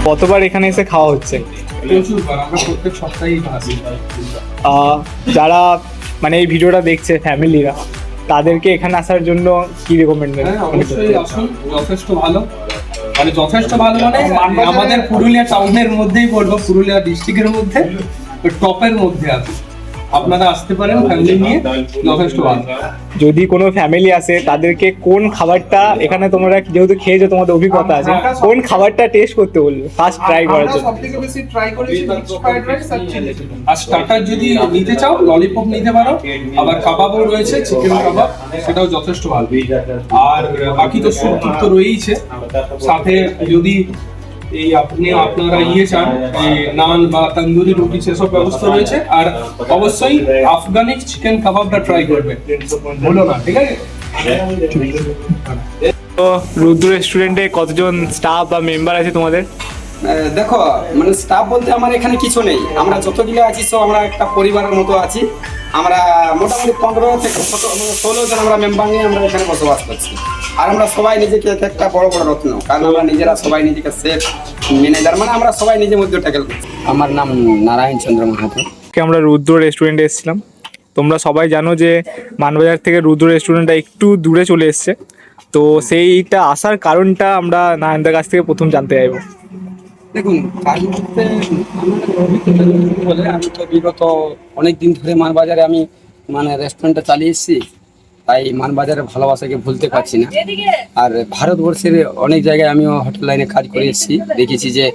কতবার এখানে এসে খাওয়া হচ্ছে? প্রচুরবার, আমরা প্রত্যেক সপ্তাহেই আসি। যারা মানে এই ভিডিওটা দেখছে ফ্যামিলিরা, তাদেরকে এখানে আসার জন্য কি রেকমেন্ড হ্যাঁ অবশ্যই আসুন, যথেষ্ট ভালো। মানে যথেষ্ট ভালো মানে আমাদের পুরুলিয়া টাউনের মধ্যেই বলবো, পুরুলিয়া ডিস্ট্রিক্টের মধ্যে টপের মধ্যে আছে। আপনারা আসতে পারেন ফ্যামিলি নিয়ে, যথেষ্ট ভালো। যদি কোনো ফ্যামিলি আসে তাদেরকে কোন খাবারটা, এখানে তোমরা যেহেতু খেয়েছো তোমাদের অভিজ্ঞতা আছে, কোন খাবারটা টেস্ট করতে বলবে ফার্স্ট ট্রাই করার জন্য? সবথেকে বেশি ট্রাই করেছি মিক্সড ফ্রাইড রাইস আর চিলি। আর স্টার্টার যদি নিতে চাও ললিপপ নিতে পারো, আবার কাবাবও রয়েছে, চিকেন কাবাব, সেটাও যথেষ্ট ভালো। আর বাকি তো স্যুপ তো রয়েইছে, সাথে যদি এই আপনারা চান নান বা তন্দুরি রুটি সেসব ব্যবস্থা রয়েছে। আর অবশ্যই আফগানি চিকেন কাবাবটা ট্রাই করবে, বলো না, ঠিক আছে? তো রুদ্র রেস্টুরেন্টে কতজন স্টাফ বা মেম্বার আছে তোমাদের? দেখো মানে স্টাফ বলতে আমার এখানে কিছু নেই, আমরা যতগুলো আছি সব আমরা একটা পরিবারের মতো আছি। আমরা মোটামুটি 15 থেকে 16 জন আমরা মেম্বার নিয়ে আমরা এখানে বসবাস করছি। আর আমরা সবাই নিজেকে একটা বড় বড় রত্ন, কারণ আমরা নিজেরা সবাই নিজেকে সেফ ম্যানেজার, মানে আমরা সবাই নিজের মধ্যে ট্যাকেল করছি। আমার নাম নারায়ণ চন্দ্র মাহাতো। আমরা রুদ্র রেস্টুরেন্টে এসেছিলাম। তোমরা সবাই জানো যে মানবাজার থেকে রুদ্র রেস্টুরেন্টটা একটু দূরে চলে এসছে। তো সেইটা আসার কারণটা আমরা নারায়ণদার কাছ থেকে প্রথম জানতে চাইবো। দেখুন, বলে আমি তো বিগত অনেক দিন ধরে মানবাজারে আমি মানে রেস্টুরেন্টটা চালিয়ে এসেছি, তাই মানবাজারের ভালোবাসাকে ভুলতে পারছি না। আর ভারতবর্ষের অনেক জায়গায় আমিও হোটেল লাইনে কাজ করে এসেছি, দেখেছি যে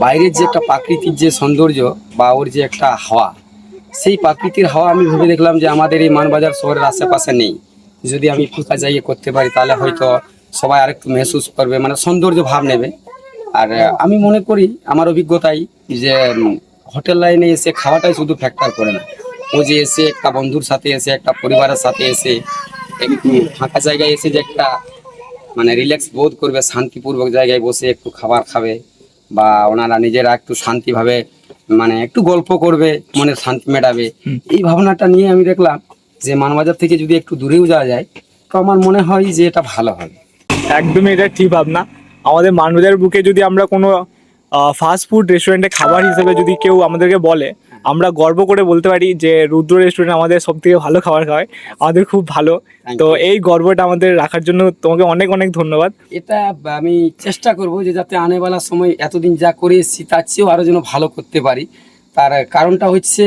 বাইরের যে একটা প্রাকৃতিক যে সৌন্দর্য বা ওর যে একটা হাওয়া, সেই প্রাকৃতিক হাওয়া আমি ভেবে দেখলাম যে আমাদের এই মানবাজার শহরের আশেপাশে নেই। যদি আমি ফাঁকা জায়গায় করতে পারি তাহলে হয়তো সবাই আরেকটু মেহসুস করবে, মানে সৌন্দর্য ভাব নেবে। আর আমি মনে করি আমার অভিজ্ঞতাই যে হোটেল লাইনে এসে খাওয়াটাই শুধু ফ্যাক্টর করে না, ও যে এসে একটা বন্ধুর সাথে এসে একটা পরিবারের সাথে এসে একটু ফাঁকা জায়গায় এসে যে একটা মানে রিল্যাক্স বোধ করবে, শান্তিপূর্বক জায়গায় বসে একটু খাবার খাবে, বা ওনারা নিজেরা একটু শান্তিভাবে মানে একটু গল্প করবে, মনের শান্তি মেটাবে, এই ভাবনাটা নিয়ে আমি দেখলাম যে মানবাজার থেকে যদি একটু দূরেও যাওয়া যায় তো আমার মনে হয় যে এটা ভালো হবে। একদমই এটা ঠিক ভাবনা। আমাদের মানবাজার বুকে যদি আমরা কোনো ফাস্ট ফুড রেস্টুরেন্টে খাবার হিসেবে যদি কেউ আমাদেরকে বলে, আমরা গর্ব করে বলতে পারি যে রুদ্র রেস্টুরেন্ট আমাদের সব থেকে ভালো খাবার খাওয়ায়, আমাদের খুব ভালো। তো এই গর্বটা আমাদের রাখার জন্য তোমাকে অনেক অনেক ধন্যবাদ। এটা আমি চেষ্টা করব যে যাতে আনেবেলার সময় এতদিন যা করে এসেছি তার চেয়েও আরও যেন ভালো করতে পারি। তার কারণটা হচ্ছে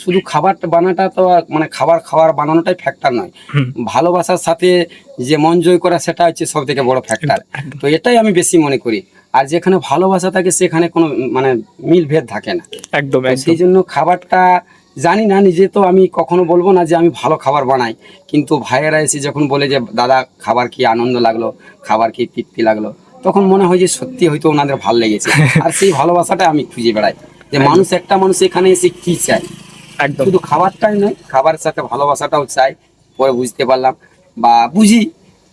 শুধু খাবারটা বানাটা তো মানে খাবার বানানোটাই ফ্যাক্টর নয়, ভালোবাসার সাথে যে মন জয় করা সেটা হচ্ছে সব থেকে বড় ফ্যাক্টর। তো এটাই আমি বেশি মনে করি। আর যেখানে ভালোবাসা থাকে সেখানে কোনো মানে মিল ভেদ থাকে না। একদম। সেই জন্য খাবারটা জানি না, নিজে তো আমি কখনো বলবো না যে আমি ভালো খাবার বানাই, কিন্তু ভাইয়েরা এসে যখন বলে যে দাদা খাবার কি আনন্দ লাগলো, খাবার কি তৃপ্তি লাগলো, তখন মনে হয় যে সত্যি হয়তো ওনাদের ভালো লেগেছে। আর সেই ভালোবাসাটা আমি খুঁজে বেড়াই যে একটা মানুষ এখানে এসে কি চাই, একদম। শুধু খাবারটাই নয়, খাবারের সাথে ভালোবাসাটাও চাই। পরে বুঝতে পারলাম বা বুঝি,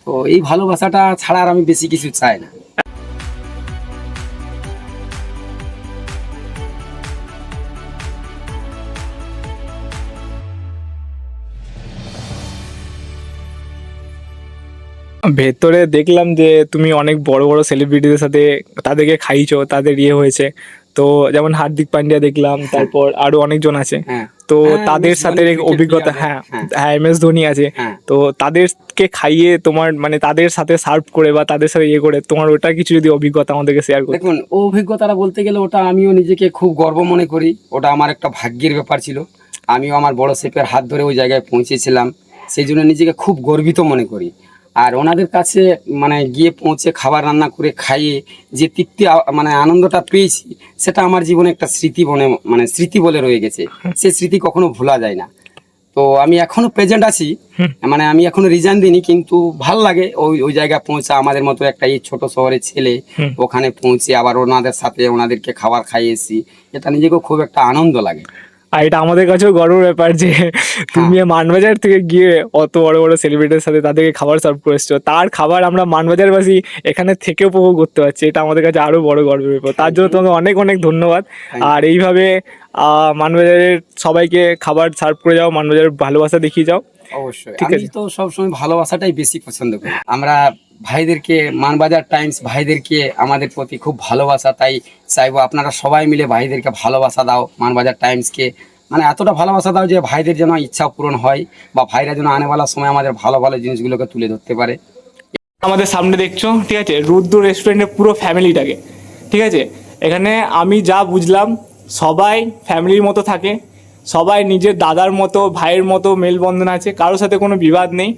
তো এই ভালোবাসাটা ছাড়া আর আমি বেশি কিছু চাই না। ভেতরে দেখলাম যে তুমি অনেক বড় বড় সেলিব্রিটিদের সাথে তাদেরকে খাইছো, তাদের হয়েছে। তো যেমন হার্দিক পান্ডিয়া দেখলাম, তারপর আরো অনেকজন আছে। তো তাদের সাথে অভিজ্ঞতা, হ্যাঁ হ্যাঁ MS ধোনি আছে। তো তাদেরকে খাইয়ে তোমার মানে তাদের সাথে সার্ভ করে বা তাদের সাথে করে তোমার ওটা কিছু যদি অভিজ্ঞতা আমাদেরকে শেয়ার করো। দেখুন, অভিজ্ঞতাটা বলতে গেলে ওটা আমিও নিজেকে খুব গর্ব মনে করি। ওটা আমার একটা ভাগ্যের ব্যাপার ছিল, আমিও আমার বড় শেফের হাত ধরে ওই জায়গায় পৌঁছেছিলাম, সেই জন্য নিজেকে খুব গর্বিত মনে করি। আর ওনাদের কাছে মানে গিয়ে পৌঁছে খাবার রান্না করে খাইয়ে যে তৃপ্তি মানে আনন্দটা পেয়েছি, সেটা আমার জীবনে একটা স্মৃতি মানে স্মৃতি বলে রয়ে গেছে। সেই স্মৃতি কখনো ভোলা যায় না। তো আমি এখনো প্রেজেন্ট আছি, মানে আমি এখনো রিজাইন দিইনি, কিন্তু ভাল লাগে ওই জায়গায় পৌঁছা। আমাদের মতো একটা এই ছোট শহরের ছেলে ওখানে পৌঁছে আবার ওনাদের সাথে ওনাদেরকে খাবার খাইয়েছি, এটা নিজেকে খুব একটা আনন্দ লাগে। আর এটা আমাদের কাছেও গর্বের ব্যাপার যে তুমি মানবাজার থেকে গিয়ে অত বড় বড় সেলিব্রিটির সাথে তাদেরকে খাবার সার্ভ করেছো, তার খাবার আমরা মানবাজারবাসী এখানে থেকে উপভোগ করতে পারছি, এটা আমাদের কাছে আরো বড় গর্বের ব্যাপার। তার জন্য তোমাকে অনেক অনেক ধন্যবাদ। আর এইভাবে মানবাজারের সবাইকে খাবার সার্ভ করে যাও, মানবাজারের ভালোবাসা দেখিয়ে যাও। অবশ্যই, আমি তো সবসময় ভালোবাসাটাই বেশি পছন্দ করি। আমরা ভাইদেরকে মানবাজার টাইমস ভাইদেরকে আমাদের প্রতি খুব ভালোবাসা, তাই চাইবো আপনারা সবাই মিলে ভাইদেরকে ভালোবাসা দাও, মানবাজার টাইমসকে মানে এতটা ভালোবাসা দাও যে ভাইদের যেন ইচ্ছা পূরণ হয় বা ভাইরা যেন আনেওয়ালার সময় আমাদের ভালো ভালো জিনিসগুলোকে তুলে ধরতে পারে। আমাদের সামনে দেখছো, ঠিক আছে, রুদ্র রেস্টুরেন্টের পুরো ফ্যামিলিটাকে, ঠিক আছে। এখানে আমি যা বুঝলাম সবাই ফ্যামিলির মতো থাকে, সবাই নিজের দাদার মতো ভাইয়ের মতো মেলবন্ধন আছে, কারোর সাথে কোনো বিবাদ নেই।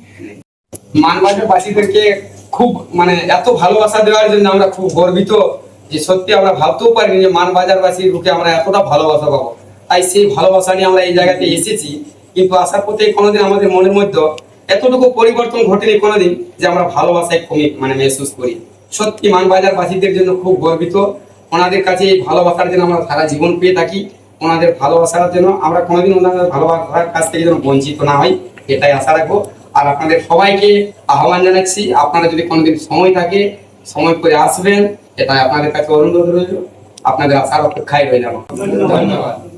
মানবাজার বাসীদেরকে খুব মানে এত ভালোবাসা দেওয়ার জন্য আমরা খুব গর্বিত, যে সত্যি আমরা ভাবতেও পারিনি যে মানবাজার বাসীর বুকে আমরা এতটা ভালোবাসা পাবো। তাই সেই ভালোবাসা নিয়ে আমরা এই জায়গাতে এসেছি, কিন্তু আসার পথে কোনোদিন আমাদের মনের মধ্যে এতটুকু পরিবর্তন ঘটেনি কোনোদিন যে আমরা ভালোবাসায় কমই মানে মেহসুস করি। সত্যি মানবাজার বাসীদের জন্য খুব গর্বিত, ওনাদের কাছে এই ভালোবাসার জন্য আমরা সারা জীবন পেয়ে থাকি। ওনাদের ভালোবাসার জন্য আমরা কোনোদিন ওনাদের ভালোবাসার কাছ থেকে যেন বঞ্চিত না হই, এটাই আশা রাখবো। আর আপনাদের সবাইকে আহ্বান জানাচ্ছি, আপনারা যদি কোনোদিন সময় থাকে সময় করে আসবেন, এটাই আপনাদের কাছে অনুরোধ রইল। আপনাদের আসার অপেক্ষায় রইলাম। ধন্যবাদ।